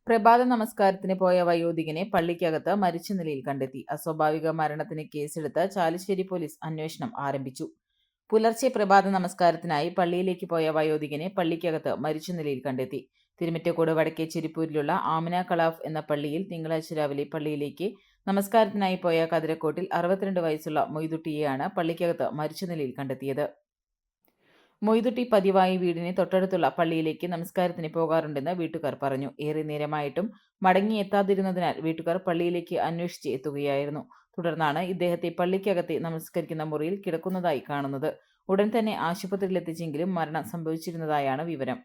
പ്രഭാത നമസ്കാരത്തിന് പോയ വയോധികനെ പള്ളിക്കകത്ത് മരിച്ച നിലയിൽ കണ്ടെത്തി. അസ്വാഭാവിക മരണത്തിന് കേസെടുത്ത് ചാലിശ്ശേരി പോലീസ് അന്വേഷണം ആരംഭിച്ചു. പുലർച്ചെ പ്രഭാത നമസ്കാരത്തിനായി പള്ളിയിലേക്ക് പോയ വയോധികനെ പള്ളിക്കകത്ത് മരിച്ച നിലയിൽ കണ്ടെത്തി. തിരുമിറ്റക്കോട് വടക്കേ ചെരിപ്പൂരിലുള്ള ആമിന കളാഫ് എന്ന പള്ളിയിൽ തിങ്കളാഴ്ച രാവിലെ പള്ളിയിലേക്ക് നമസ്കാരത്തിനായി പോയ കതിരക്കോട്ടിൽ 62 വയസ്സുള്ള മൊയ്തുട്ടിയെയാണ് പള്ളിക്കകത്ത് മരിച്ച നിലയിൽ കണ്ടെത്തിയത്. മൊയ്തുട്ടി പതിവായി വീടിന് തൊട്ടടുത്തുള്ള പള്ളിയിലേക്ക് നമസ്കാരത്തിന് പോകാറുണ്ടെന്ന് വീട്ടുകാർ പറഞ്ഞു. ഏറെ നേരമായിട്ടും മടങ്ങിയെത്താതിരുന്നതിനാൽ വീട്ടുകാർ പള്ളിയിലേക്ക് അന്വേഷിച്ച് എത്തുകയായിരുന്നു. തുടർന്നാണ് ഇദ്ദേഹത്തെ പള്ളിക്കകത്തെ നമസ്കരിക്കുന്ന മുറിയിൽ കിടക്കുന്നതായി കാണുന്നത്. ഉടൻ തന്നെ ആശുപത്രിയിലെത്തിച്ചെങ്കിലും മരണം സംഭവിച്ചിരുന്നതായാണ് വിവരം.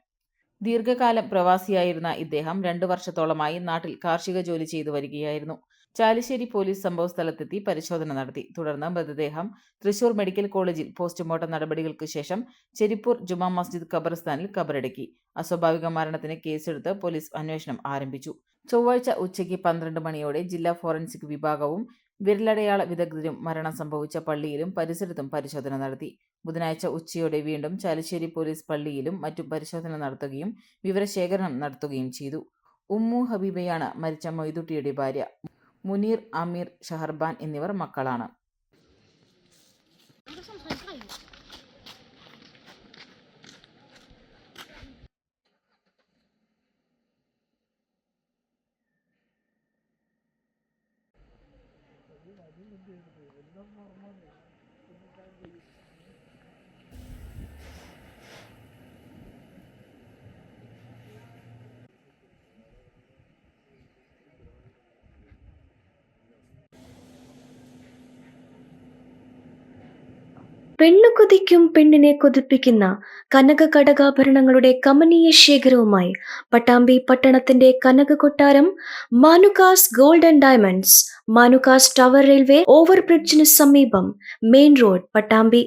ദീർഘകാലം പ്രവാസിയായിരുന്ന ഇദ്ദേഹം 2 വർഷത്തോളമായി നാട്ടിൽ കാർഷിക ജോലി ചെയ്തു വരികയായിരുന്നു. ചാലിശ്ശേരി പോലീസ് സംഭവസ്ഥലത്തെത്തി പരിശോധന നടത്തി. തുടർന്ന് മൃതദേഹം തൃശൂർ മെഡിക്കൽ കോളേജിൽ പോസ്റ്റ്മോർട്ടം നടപടികൾക്ക് ശേഷം ചെരിപ്പൂർ ജുമാ മസ്ജിദ് ഖബർസ്ഥാനിൽ ഖബറടക്കി. അസ്വാഭാവിക മരണത്തിന് കേസെടുത്ത് പോലീസ് അന്വേഷണം ആരംഭിച്ചു. ചൊവ്വാഴ്ച ഉച്ചയ്ക്ക് 12 മണിയോടെ ജില്ലാ ഫോറൻസിക് വിഭാഗവും വിരലടയാള വിദഗ്ധരും മരണം സംഭവിച്ച പള്ളിയിലും പരിസരത്തും പരിശോധന നടത്തി. ബുധനാഴ്ച ഉച്ചയോടെ വീണ്ടും ചാലിശ്ശേരി പോലീസ് പള്ളിയിലും മറ്റും പരിശോധന നടത്തുകയും വിവരശേഖരണം നടത്തുകയും ചെയ്തു. ഉമ്മു ഹബീബയാണ് മരിച്ച മൊയ്തുട്ടിയുടെ ഭാര്യ. മുനീർ, അമീർ, ഷഹർബാൻ എന്നിവർ മക്കളാണ്. പെണ്ണു കൊതിക്കും പെണ്ണിനെ കൊതിപ്പിക്കുന്ന കനക കടകാഭരണങ്ങളുടെ കമനീയ ശേഖരവുമായി പട്ടാമ്പി പട്ടണത്തിന്റെ കനക കൊട്ടാരം Manukas gold and diamonds, Manukas tower railway ഓവർബ്രിഡ്ജിന് സമീപം, മെയിൻ റോഡ്, പട്ടാമ്പി.